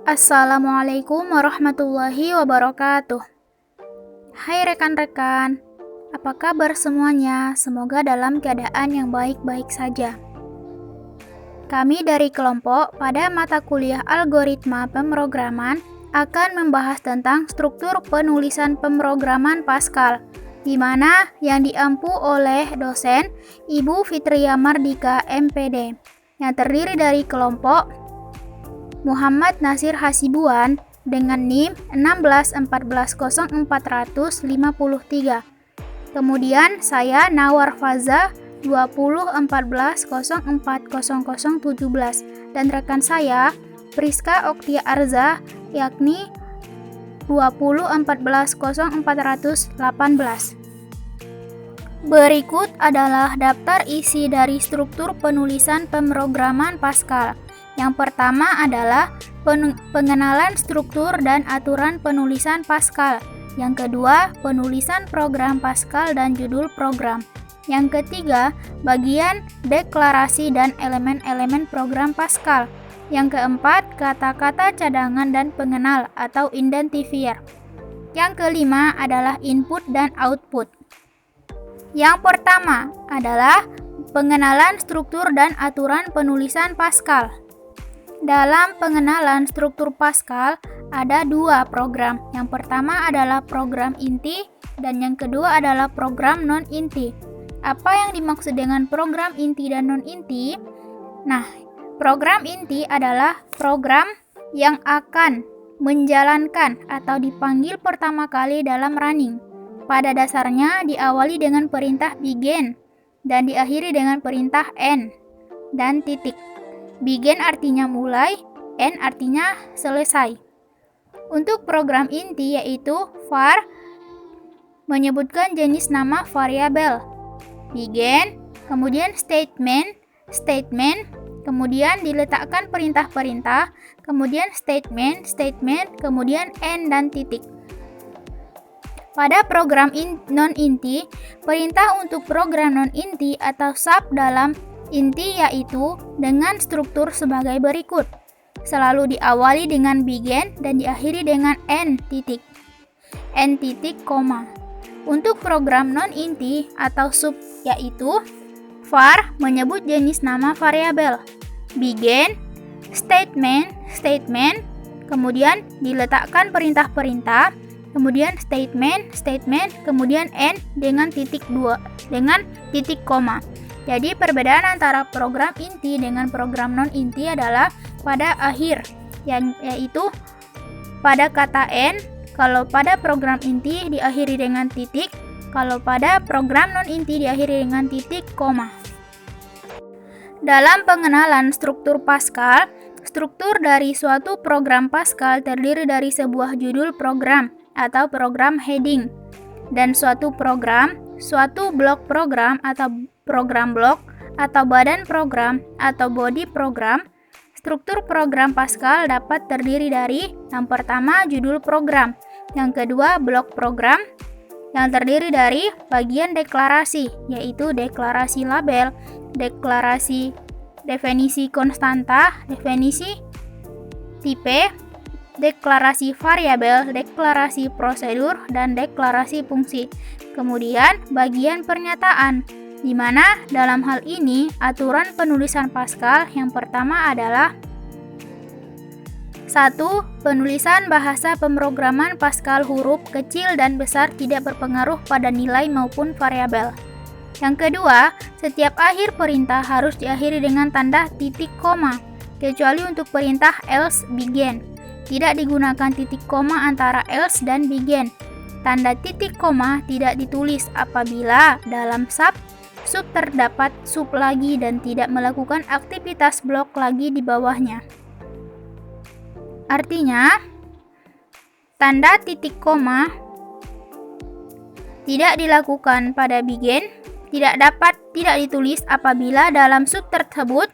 Assalamualaikum warahmatullahi wabarakatuh. Hai rekan-rekan, apa kabar semuanya? Semoga dalam keadaan yang baik-baik saja. Kami dari kelompok pada mata kuliah algoritma pemrograman akan membahas tentang struktur penulisan pemrograman Pascal, di mana yang diampu oleh dosen Ibu Fitria Mardika MPD, yang terdiri dari kelompok Muhammad Nasir Hasibuan dengan NIM 1614043. Kemudian saya Nawar Faza 2014040017 dan rekan saya Priska Oktia Arza yakni 20140418. Berikut adalah daftar isi dari struktur penulisan pemrograman Pascal. Yang pertama adalah pengenalan struktur dan aturan penulisan Pascal. Yang kedua, penulisan program Pascal dan judul program. Yang ketiga, bagian deklarasi dan elemen-elemen program Pascal. Yang keempat, kata-kata cadangan dan pengenal atau identifier. Yang kelima adalah input dan output. Yang pertama adalah pengenalan struktur dan aturan penulisan Pascal. Dalam pengenalan struktur Pascal, ada dua program. Yang pertama adalah program inti dan yang kedua adalah program non-inti. Apa yang dimaksud dengan program inti dan non-inti? Nah, program inti adalah program yang akan menjalankan atau dipanggil pertama kali dalam running. Pada dasarnya diawali dengan perintah begin dan diakhiri dengan perintah end dan titik. Begin artinya mulai, end artinya selesai. Untuk program inti yaitu var menyebutkan jenis nama variabel. Begin, kemudian statement, kemudian diletakkan perintah-perintah, kemudian statement, kemudian end dan titik. Pada program non-inti, perintah untuk program non-inti atau sub dalam inti yaitu dengan struktur sebagai berikut. Selalu diawali dengan begin dan diakhiri dengan end titik. End titik, koma. Untuk program non-inti atau sub yaitu var menyebut jenis nama variabel. Begin, statement, kemudian diletakkan perintah-perintah, kemudian statement, kemudian end dengan titik 2 dengan titik koma. Jadi perbedaan antara program inti dengan program non-inti adalah pada akhir, yaitu pada kata end. Kalau pada program inti diakhiri dengan titik, kalau pada program non-inti diakhiri dengan titik koma. Dalam pengenalan struktur Pascal, struktur dari suatu program Pascal terdiri dari sebuah judul program atau program heading dan suatu program, suatu blok program atau program blok, atau badan program, atau body program. Struktur program Pascal dapat terdiri dari yang pertama judul program, yang kedua blok program, yang terdiri dari bagian deklarasi, yaitu deklarasi label, deklarasi definisi konstanta, definisi tipe, deklarasi variabel, deklarasi prosedur, dan deklarasi fungsi. Kemudian bagian pernyataan, di mana dalam hal ini aturan penulisan Pascal yang pertama adalah 1. Penulisan bahasa pemrograman Pascal huruf kecil dan besar tidak berpengaruh pada nilai maupun variabel. Yang kedua, setiap akhir perintah harus diakhiri dengan tanda titik koma, kecuali untuk perintah else begin. Tidak digunakan titik koma antara else dan begin. Tanda titik koma tidak ditulis apabila dalam sub terdapat sub lagi dan tidak melakukan aktivitas blok lagi di bawahnya. Artinya, tanda titik koma tidak dilakukan pada begin, tidak ditulis apabila dalam sub tersebut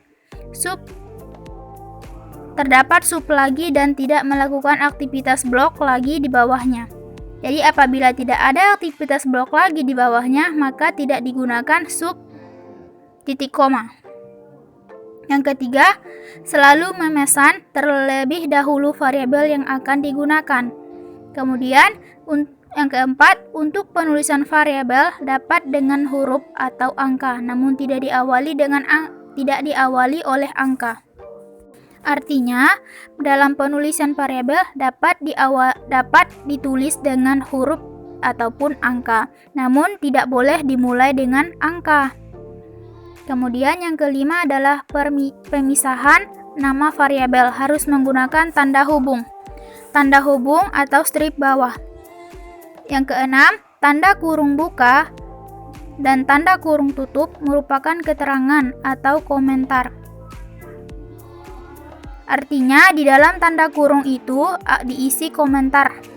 terdapat sub lagi dan tidak melakukan aktivitas blok lagi di bawahnya. Jadi apabila tidak ada aktivitas blok lagi di bawahnya, maka tidak digunakan sub titik koma. Yang ketiga, selalu memesan terlebih dahulu variabel yang akan digunakan. Kemudian, yang keempat, untuk penulisan variabel dapat dengan huruf atau angka, namun tidak diawali oleh angka. Artinya, dalam penulisan variabel dapat ditulis dengan huruf ataupun angka, namun tidak boleh dimulai dengan angka. Kemudian yang kelima adalah pemisahan nama variabel harus menggunakan tanda hubung atau strip bawah. Yang keenam, tanda kurung buka dan tanda kurung tutup merupakan keterangan atau komentar. Artinya, di dalam tanda kurung itu diisi komentar.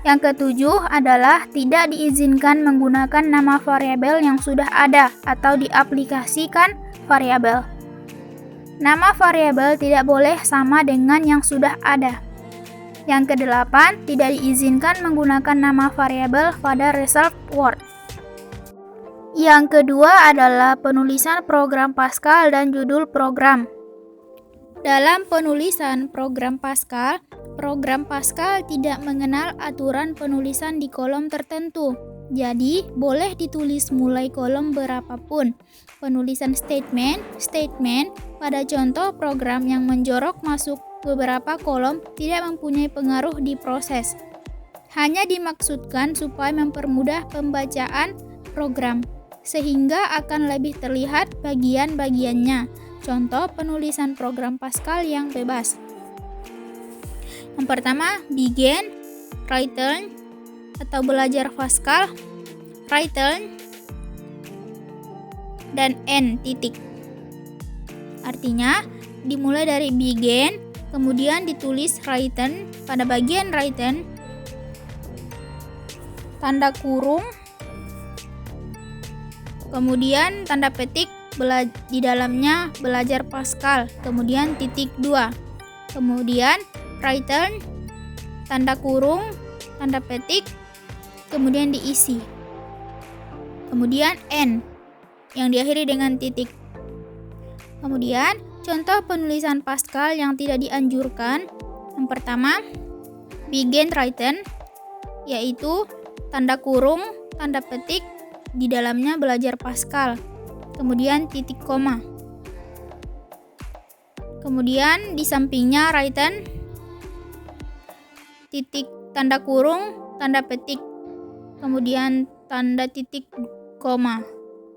Yang ketujuh adalah tidak diizinkan menggunakan nama variabel yang sudah ada atau diaplikasikan variabel. Nama variabel tidak boleh sama dengan yang sudah ada. Yang kedelapan, tidak diizinkan menggunakan nama variabel pada result word. Yang kedua adalah penulisan program Pascal dan judul program. Dalam penulisan program Pascal tidak mengenal aturan penulisan di kolom tertentu. Jadi, boleh ditulis mulai kolom berapapun. Penulisan statement pada contoh program yang menjorok masuk beberapa kolom tidak mempunyai pengaruh di proses. Hanya dimaksudkan supaya mempermudah pembacaan program, sehingga akan lebih terlihat bagian-bagiannya. Contoh penulisan program Pascal yang bebas. Yang pertama, begin, return, atau belajar Pascal, return, dan end titik. Artinya, dimulai dari begin, kemudian ditulis return, pada bagian return, tanda kurung, kemudian tanda petik, di dalamnya belajar Pascal, kemudian titik 2, kemudian return, tanda kurung, tanda petik, kemudian diisi, kemudian end yang diakhiri dengan titik. Kemudian contoh penulisan Pascal yang tidak dianjurkan. Yang pertama, begin return, yaitu tanda kurung, tanda petik, di dalamnya belajar Pascal, kemudian titik koma. Kemudian di sampingnya return, titik tanda kurung, tanda petik, kemudian tanda titik koma,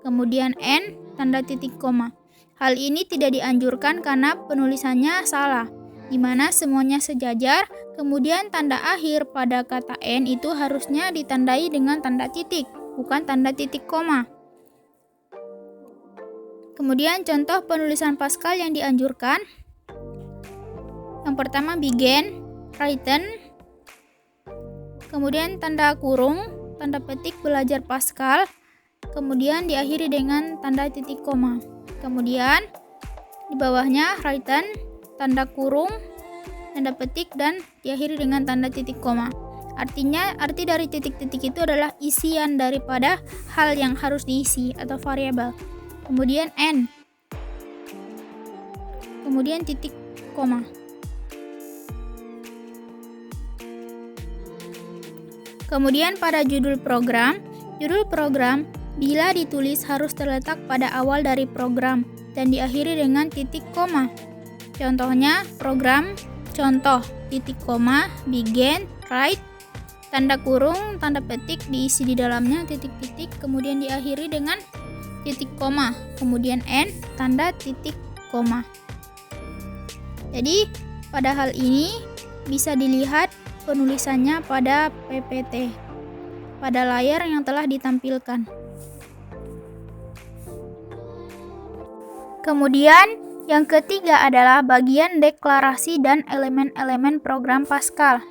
kemudian end, tanda titik koma. Hal ini tidak dianjurkan karena penulisannya salah, di mana semuanya sejajar, kemudian tanda akhir pada kata end itu harusnya ditandai dengan tanda titik, bukan tanda titik koma. Kemudian contoh penulisan Pascal yang dianjurkan. Yang pertama begin, return, kemudian tanda kurung, tanda petik belajar Pascal, kemudian diakhiri dengan tanda titik koma. Kemudian di bawahnya return, tanda kurung, tanda petik, dan diakhiri dengan tanda titik koma. Artinya, arti dari titik-titik itu adalah isian daripada hal yang harus diisi atau variabel. Kemudian end, kemudian titik koma. Kemudian pada judul program bila ditulis harus terletak pada awal dari program dan diakhiri dengan titik koma. Contohnya program, contoh, titik koma, begin, write, tanda kurung, tanda petik diisi di dalamnya titik-titik, kemudian diakhiri dengan titik koma, kemudian end, tanda titik koma. Jadi pada hal ini bisa dilihat penulisannya pada PPT, pada layar yang telah ditampilkan. Kemudian yang ketiga adalah bagian deklarasi dan elemen-elemen program Pascal.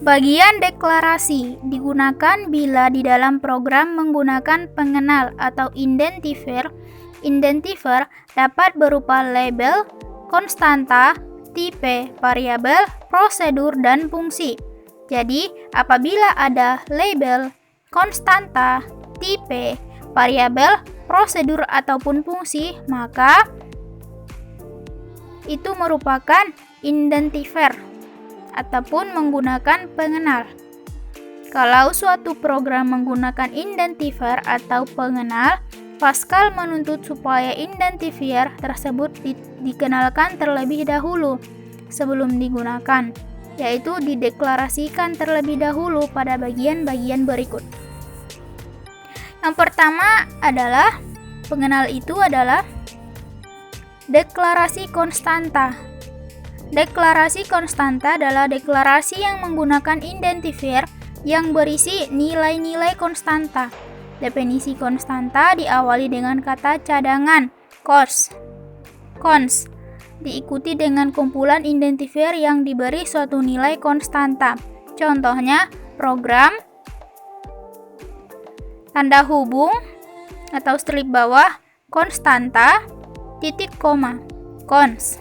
Bagian deklarasi digunakan bila di dalam program menggunakan pengenal atau identifier. Identifier dapat berupa label, konstanta, tipe, variabel, prosedur, dan fungsi. Jadi, apabila ada label, konstanta, tipe, variabel, prosedur ataupun fungsi, maka itu merupakan identifier ataupun menggunakan pengenal. Kalau suatu program menggunakan identifier atau pengenal, Pascal menuntut supaya identifier tersebut dikenalkan terlebih dahulu sebelum digunakan, yaitu dideklarasikan terlebih dahulu pada bagian-bagian berikut. Yang pertama adalah pengenal itu adalah deklarasi konstanta. Deklarasi konstanta adalah deklarasi yang menggunakan identifier yang berisi nilai-nilai konstanta. Definisi konstanta diawali dengan kata cadangan, cons, diikuti dengan kumpulan identifier yang diberi suatu nilai konstanta. Contohnya, program, tanda hubung atau strip bawah, konstanta, titik koma, cons.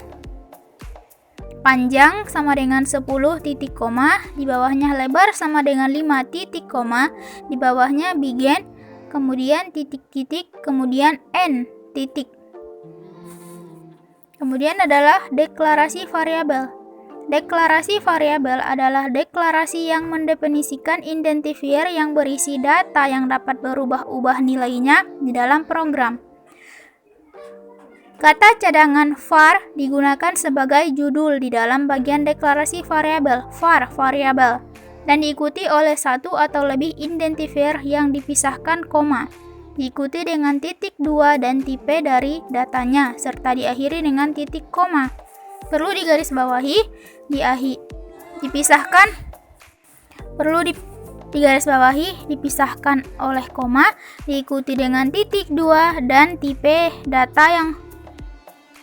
Panjang sama dengan 10 titik koma, di bawahnya lebar sama dengan 5 titik koma, di bawahnya begin, kemudian titik-titik, kemudian end titik. Kemudian adalah deklarasi variabel. Deklarasi variabel adalah deklarasi yang mendefinisikan identifier yang berisi data yang dapat berubah-ubah nilainya di dalam program. Kata cadangan var digunakan sebagai judul di dalam bagian deklarasi variabel, var variabel, dan diikuti oleh satu atau lebih identifier yang dipisahkan koma, diikuti dengan titik 2 dan tipe dari datanya, serta diakhiri dengan titik koma. Perlu digarisbawahi, dipisahkan oleh koma, diikuti dengan titik 2 dan tipe data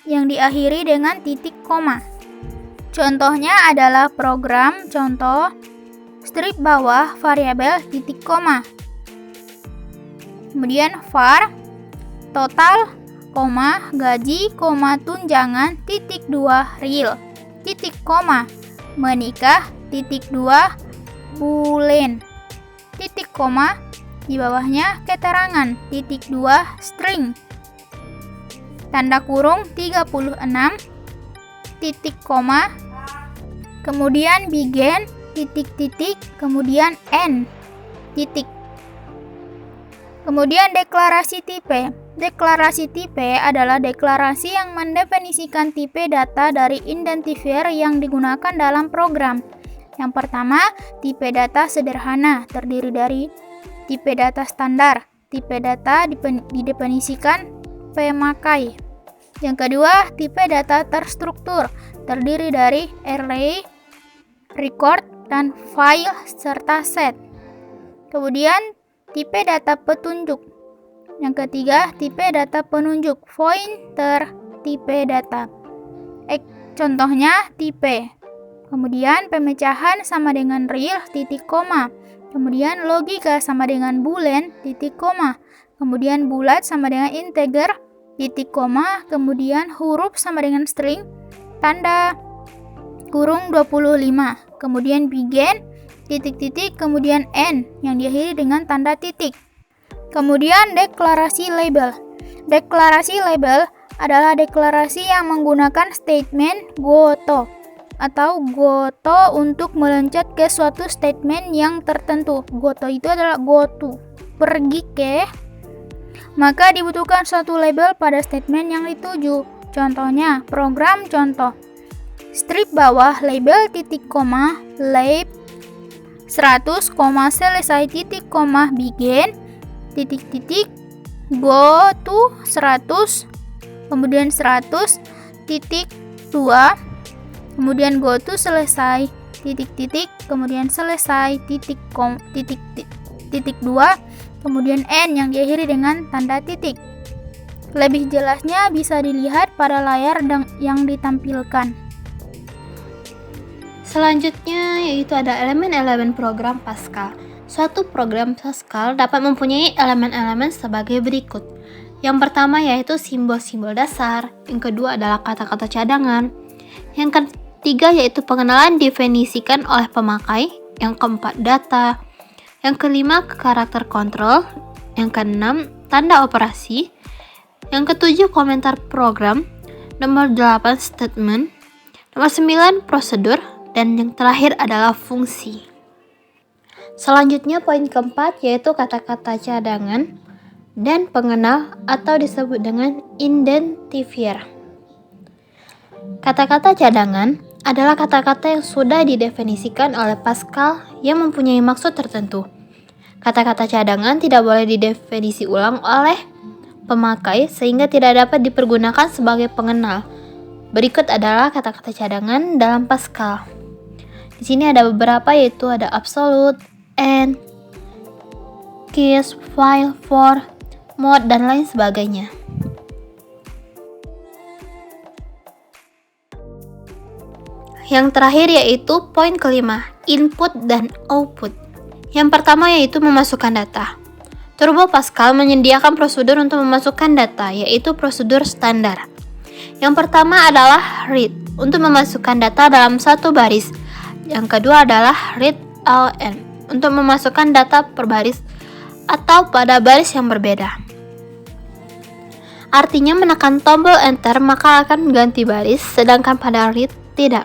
yang diakhiri dengan titik koma. Contohnya adalah program contoh strip bawah variabel titik koma. Kemudian var total, gaji, tunjangan, titik 2 real, titik koma, menikah, titik 2 bulan, titik koma, di bawahnya keterangan, titik 2 string, tanda kurung 36, titik koma, kemudian begin, titik-titik, kemudian end, titik. Kemudian deklarasi tipe. Deklarasi tipe adalah deklarasi yang mendefinisikan tipe data dari identifier yang digunakan dalam program. Yang pertama, tipe data sederhana terdiri dari tipe data standar. Tipe data didefinisikan pemakai. Yang kedua, tipe data terstruktur terdiri dari array, record, dan file serta set. Kemudian tipe data petunjuk. Yang ketiga, tipe data penunjuk, pointer tipe data. Contohnya tipe. Kemudian pemecahan sama dengan real titik koma. Kemudian logika sama dengan boolean titik koma. Kemudian bulat sama dengan integer titik koma. Kemudian huruf sama dengan string tanda kurung 25. Kemudian begin titik-titik, kemudian end yang diakhiri dengan tanda titik. Kemudian deklarasi label. Deklarasi label adalah deklarasi yang menggunakan statement goto atau goto untuk meloncat ke suatu statement yang tertentu. Goto itu adalah go to, pergi ke. Maka dibutuhkan suatu label pada statement yang dituju. Contohnya, program contoh. Strip bawah label titik koma, lab 100, selesai titik koma, begin, titik-titik, go to 100, kemudian 100, titik 2, kemudian go to selesai, titik-titik, kemudian selesai, titik 2, kemudian end yang diakhiri dengan tanda titik. Lebih jelasnya bisa dilihat pada layar yang ditampilkan. Selanjutnya yaitu ada elemen-elemen program Pascal. Suatu program Pascal dapat mempunyai elemen-elemen sebagai berikut. Yang pertama yaitu simbol-simbol dasar. Yang kedua adalah kata-kata cadangan. Yang ketiga yaitu pengenalan definisikan oleh pemakai. Yang keempat data. Yang kelima karakter kontrol. Yang keenam tanda operasi. Yang ketujuh, komentar program. Nomor 8, statement. Nomor 9, prosedur. Dan yang terakhir adalah fungsi. Selanjutnya poin keempat yaitu kata-kata cadangan dan pengenal atau disebut dengan identifier. Kata-kata cadangan adalah kata-kata yang sudah didefinisikan oleh Pascal yang mempunyai maksud tertentu. Kata-kata cadangan tidak boleh didefinisi ulang oleh pemakai sehingga tidak dapat dipergunakan sebagai pengenal. Berikut adalah kata-kata cadangan dalam Pascal. Di sini ada beberapa yaitu ada absolute, and, case, file, for, mode, dan lain sebagainya. Yang terakhir yaitu poin kelima, input dan output. Yang pertama yaitu memasukkan data. Turbo Pascal menyediakan prosedur untuk memasukkan data, yaitu prosedur standar. Yang pertama adalah read, untuk memasukkan data dalam satu baris. Yang kedua adalah read LN, untuk memasukkan data per baris atau pada baris yang berbeda. Artinya menekan tombol enter maka akan ganti baris, sedangkan pada read tidak.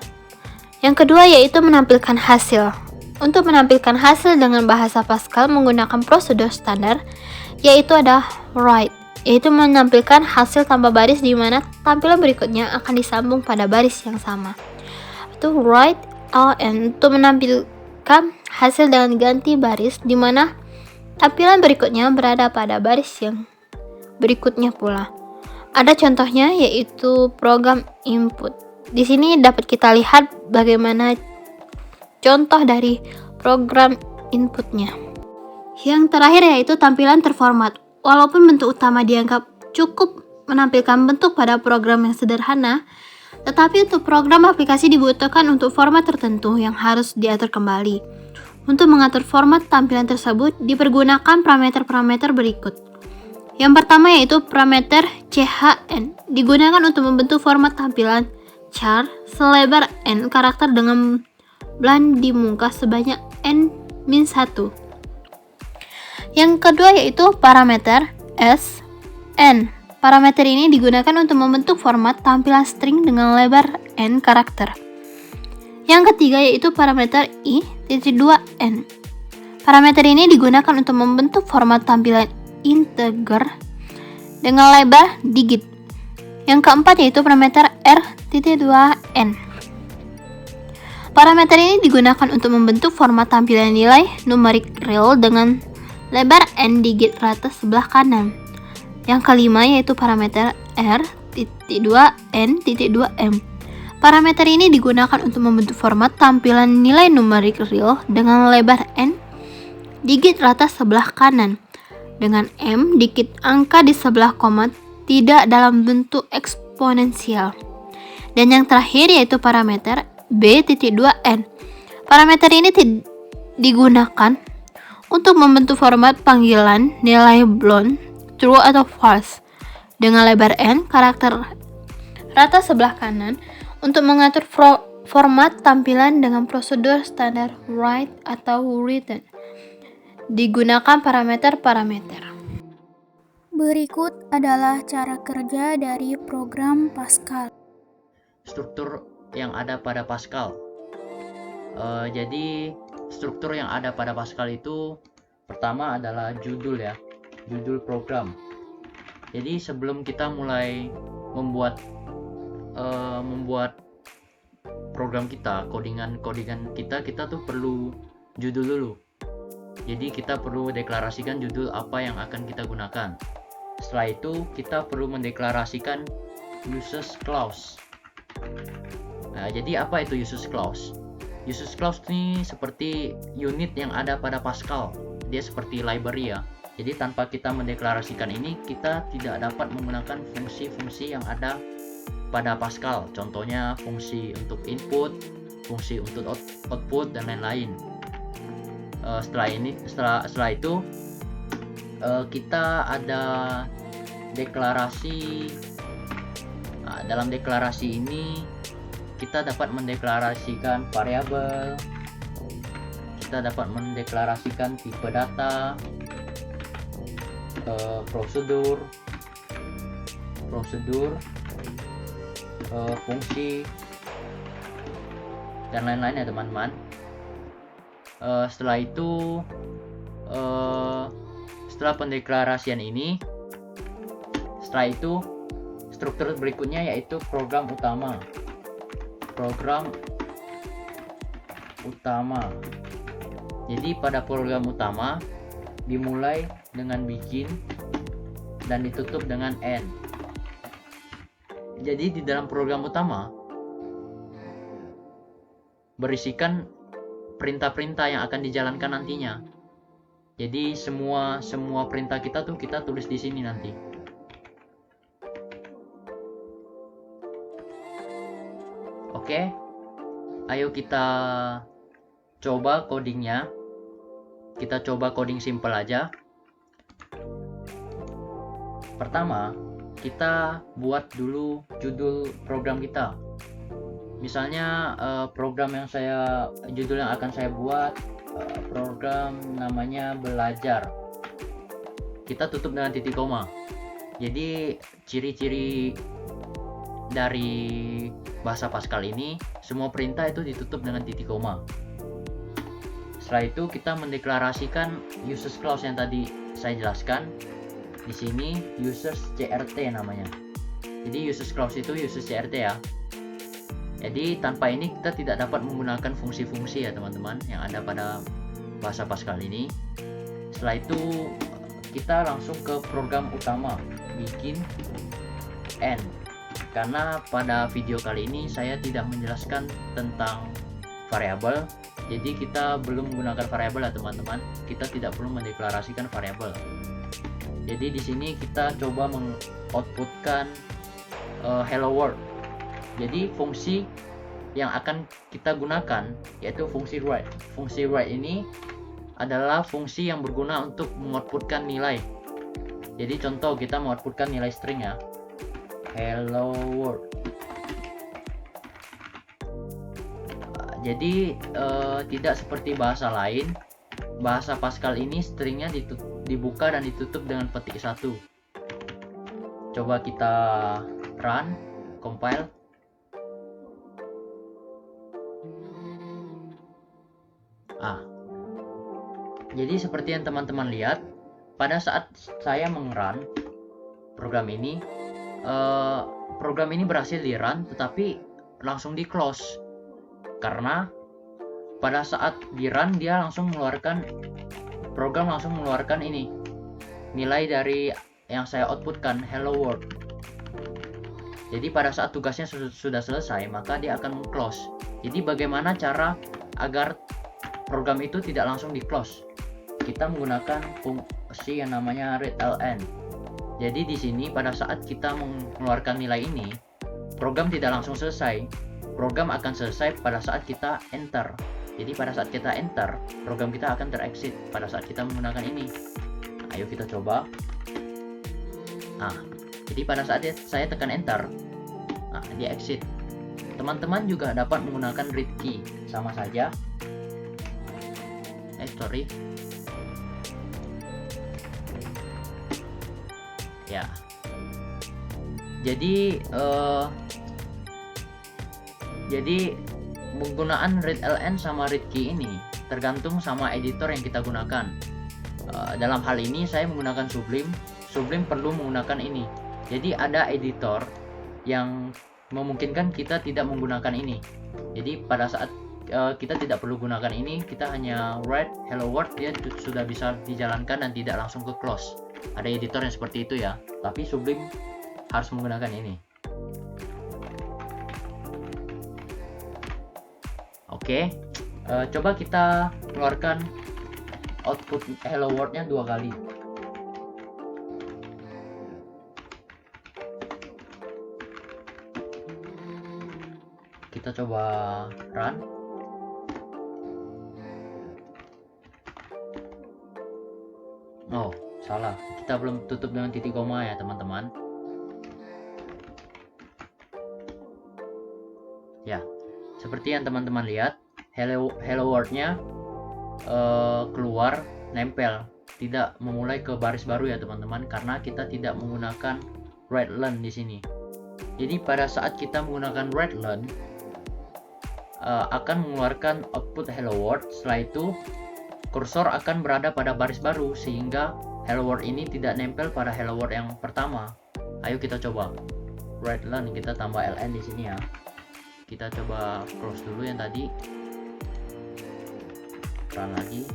Yang kedua yaitu menampilkan hasil. Untuk menampilkan hasil dengan bahasa Pascal menggunakan prosedur standar, yaitu ada write, yaitu menampilkan hasil tanpa baris di mana tampilan berikutnya akan disambung pada baris yang sama. Itu write LN untuk menampilkan hasil dengan ganti baris di mana tampilan berikutnya berada pada baris yang berikutnya pula. Ada contohnya yaitu program input. Di sini dapat kita lihat bagaimana contoh dari program inputnya. Yang terakhir yaitu tampilan terformat. Walaupun bentuk utama dianggap cukup menampilkan bentuk pada program yang sederhana, tetapi untuk program aplikasi dibutuhkan untuk format tertentu yang harus diatur kembali. Untuk mengatur format tampilan tersebut dipergunakan parameter-parameter berikut. Yang pertama yaitu parameter CHN, digunakan untuk membentuk format tampilan char selebar n karakter dengan bulan dimungkas sebanyak n-1. Yang kedua yaitu parameter SN. Parameter ini digunakan untuk membentuk format tampilan string dengan lebar n karakter. Yang ketiga yaitu parameter i.2n. Parameter ini digunakan untuk membentuk format tampilan integer dengan lebar digit. Yang keempat yaitu parameter r.2n. Parameter ini digunakan untuk membentuk format tampilan nilai numeric real dengan lebar n digit rata sebelah kanan. Yang kelima yaitu parameter r.2n.2m. Parameter ini digunakan untuk membentuk format tampilan nilai numeric real dengan lebar n digit rata sebelah kanan dengan m digit angka di sebelah koma tidak dalam bentuk eksponensial. Dan yang terakhir yaitu parameter b.2n. Parameter ini digunakan untuk membentuk format panggilan nilai boolean true atau false dengan lebar n karakter rata sebelah kanan untuk mengatur format tampilan dengan prosedur standar write atau written. Digunakan parameter-parameter. Berikut adalah cara kerja dari program Pascal. Struktur yang ada pada Pascal. Jadi struktur yang ada pada Pascal itu pertama adalah judul ya, judul program. Jadi sebelum kita mulai membuat program kita, codingan kita tuh perlu judul dulu. Jadi kita perlu deklarasikan judul apa yang akan kita gunakan. Setelah itu kita perlu mendeklarasikan uses clause. Nah, jadi apa itu uses clause? Uses clause ini seperti unit yang ada pada Pascal. Dia seperti library ya. Jadi tanpa kita mendeklarasikan ini, kita tidak dapat menggunakan fungsi-fungsi yang ada pada Pascal. Contohnya fungsi untuk input, fungsi untuk output dan lain-lain. Setelah itu kita ada deklarasi. Nah, dalam deklarasi ini kita dapat mendeklarasikan variabel, kita dapat mendeklarasikan tipe data, prosedur, fungsi, dan lain-lain ya teman-teman. Setelah itu, setelah pendeklarasian ini, struktur berikutnya yaitu program utama. Jadi pada program utama dimulai dengan begin dan ditutup dengan end. Jadi di dalam program utama berisikan perintah-perintah yang akan dijalankan nantinya. Jadi semua perintah kita tulis di sini nanti. Oke, ayo kita coba codingnya. Kita coba coding simple aja. Pertama, kita buat dulu judul program kita. Misalnya judul yang akan saya buat, program namanya belajar. Kita tutup dengan titik koma. Jadi ciri-ciri dari bahasa Pascal ini, semua perintah itu ditutup dengan titik koma. Setelah itu kita mendeklarasikan users clause yang tadi saya jelaskan. Di sini users CRT namanya. Jadi users clause itu users CRT ya. Jadi tanpa ini kita tidak dapat menggunakan fungsi-fungsi ya teman-teman yang ada pada bahasa Pascal ini. Setelah itu kita langsung ke program utama, bikin end. Karena pada video kali ini saya tidak menjelaskan tentang variabel, jadi kita belum menggunakan variabel ya teman-teman. Kita tidak perlu mendeklarasikan variabel. Jadi di sini kita coba mengoutputkan hello world. Jadi fungsi yang akan kita gunakan yaitu fungsi write. Fungsi write ini adalah fungsi yang berguna untuk mengoutputkan nilai. Jadi contoh kita mengoutputkan nilai string ya, hello world. Jadi tidak seperti bahasa lain, bahasa Pascal ini stringnya dibuka dan ditutup dengan petik 1. Coba kita run, compile. Jadi seperti yang teman-teman lihat, pada saat saya meng-run program ini berhasil di run tetapi langsung di close. Karena pada saat di run dia program langsung mengeluarkan ini nilai dari yang saya outputkan, hello world. Jadi pada saat tugasnya sudah selesai maka dia akan close. Jadi bagaimana cara agar program itu tidak langsung di close? Kita menggunakan fungsi yang namanya readln. Jadi di sini pada saat kita mengeluarkan nilai ini, program tidak langsung selesai. Program akan selesai pada saat kita enter. Jadi pada saat kita enter, program kita akan terexit pada saat kita menggunakan ini. Ayo kita coba. Jadi pada saat saya tekan enter, dia exit. Teman-teman juga dapat menggunakan read key, sama saja. Ya. Jadi penggunaan readln sama read key ini tergantung sama editor yang kita gunakan. Dalam hal ini saya menggunakan Sublime. Sublime perlu menggunakan ini. Jadi ada editor yang memungkinkan kita tidak menggunakan ini. Jadi pada saat kita tidak perlu gunakan ini, kita hanya write hello world, dia sudah bisa dijalankan dan tidak langsung ke close. Ada editor yang seperti itu ya, tapi Sublime harus menggunakan ini. Oke, coba kita keluarkan output hello world-nya 2 kali. Kita coba run. Oh, salah. Kita belum tutup dengan titik koma ya, teman-teman. Ya, seperti yang teman-teman lihat, hello world-nya keluar nempel, tidak memulai ke baris baru ya teman-teman, karena kita tidak menggunakan write-learn di sini. Jadi pada saat kita menggunakan write-learn akan mengeluarkan output hello world. Setelah itu kursor akan berada pada baris baru sehingga hello world ini tidak nempel pada hello world yang pertama. Ayo kita coba write-learn, kita tambah ln di sini ya. Kita coba close dulu yang tadi, run lagi.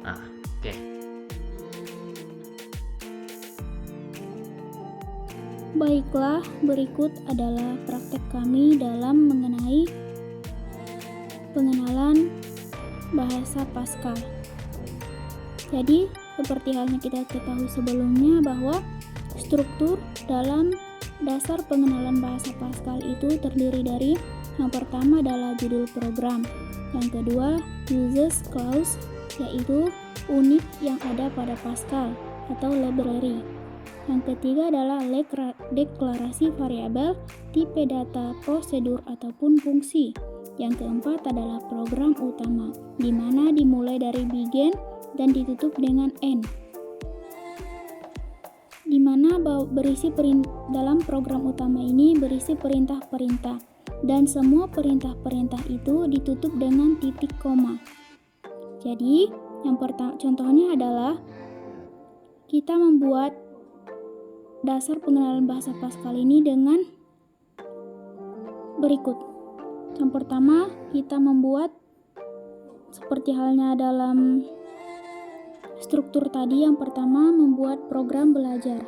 Nah, oke. Baiklah, berikut adalah praktek kami dalam mengenai pengenalan bahasa Pascal. Jadi, seperti halnya kita ketahui sebelumnya bahwa struktur dalam dasar pengenalan bahasa Pascal itu terdiri dari yang pertama adalah judul program, yang kedua uses clause, yaitu unit yang ada pada Pascal atau library. Yang ketiga adalah deklarasi variabel, tipe data, prosedur ataupun fungsi. Yang keempat adalah program utama, di mana dimulai dari begin dan ditutup dengan end. Di mana dalam program utama ini berisi perintah-perintah, dan semua perintah-perintah itu ditutup dengan titik koma. Jadi, yang pertama contohnya adalah kita membuat dasar pengenalan bahasa Pascal ini dengan berikut. Yang pertama, kita membuat seperti halnya dalam struktur tadi, yang pertama membuat program belajar.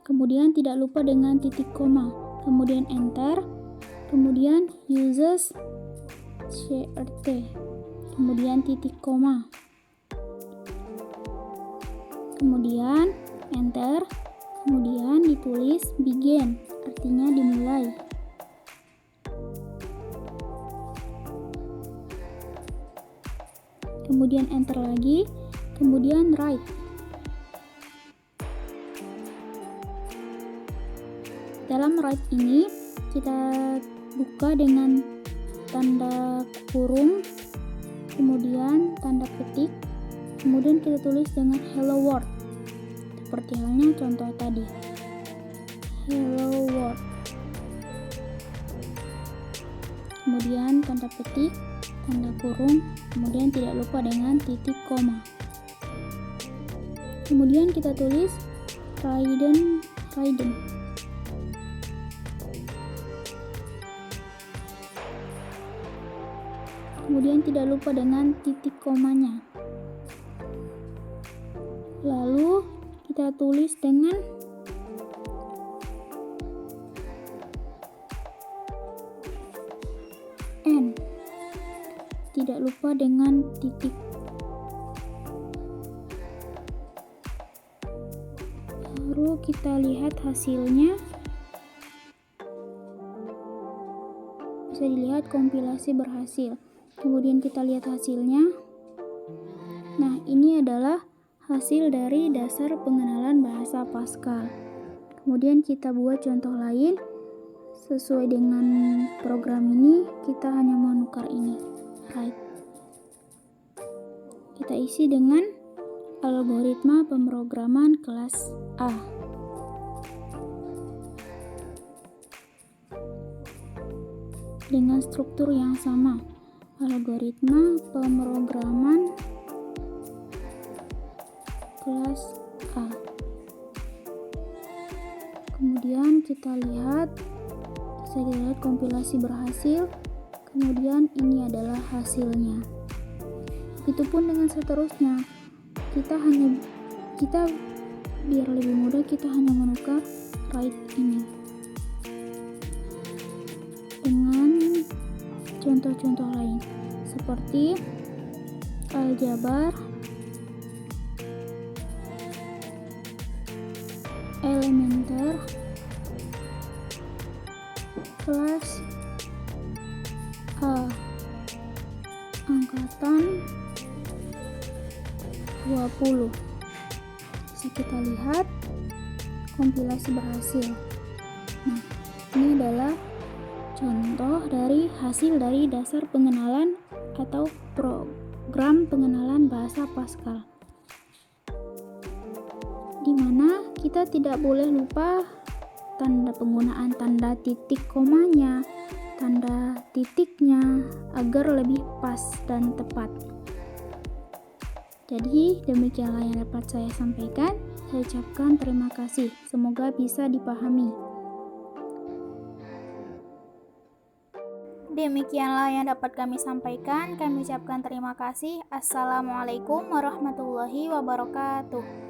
Kemudian tidak lupa dengan titik koma, kemudian enter, kemudian uses crt, kemudian titik koma, kemudian enter, kemudian ditulis begin, artinya dimulai. Kemudian enter lagi, kemudian write. Dalam write ini kita buka dengan tanda kurung, kemudian tanda petik, kemudian kita tulis dengan hello world, seperti halnya contoh tadi, hello world. Kemudian tanda petik, tanda kurung, kemudian tidak lupa dengan titik koma. Kemudian kita tulis Raiden. Kemudian tidak lupa dengan titik komanya. Lalu kita tulis dengan N. Tidak lupa dengan titik. Baru kita lihat hasilnya. Bisa dilihat kompilasi berhasil. Kemudian kita lihat hasilnya. Nah, ini adalah hasil dari dasar pengenalan bahasa Pascal. Kemudian kita buat contoh lain. Sesuai dengan program ini, kita hanya menukar ini. Right. Kita isi dengan algoritma pemrograman kelas A. Dengan struktur yang sama. Algoritma pemrograman kelas A. Kemudian kita lihat, bisa dilihat kompilasi berhasil. Kemudian ini adalah hasilnya. Begitupun dengan seterusnya. Kita biar lebih mudah, kita hanya menukar write ini dengan contoh-contoh lain seperti aljabar, elementer, kelas A, angkatan 20. Bisa kita lihat kompilasi berhasil. Nah, ini adalah contoh contoh dari hasil dari dasar pengenalan atau program pengenalan bahasa Pascal, di mana kita tidak boleh lupa penggunaan tanda titik komanya, tanda titiknya agar lebih pas dan tepat. Jadi demikianlah yang dapat saya sampaikan. Saya ucapkan terima kasih. Semoga bisa dipahami. Demikianlah yang dapat kami sampaikan. Kami ucapkan terima kasih. Assalamualaikum warahmatullahi wabarakatuh.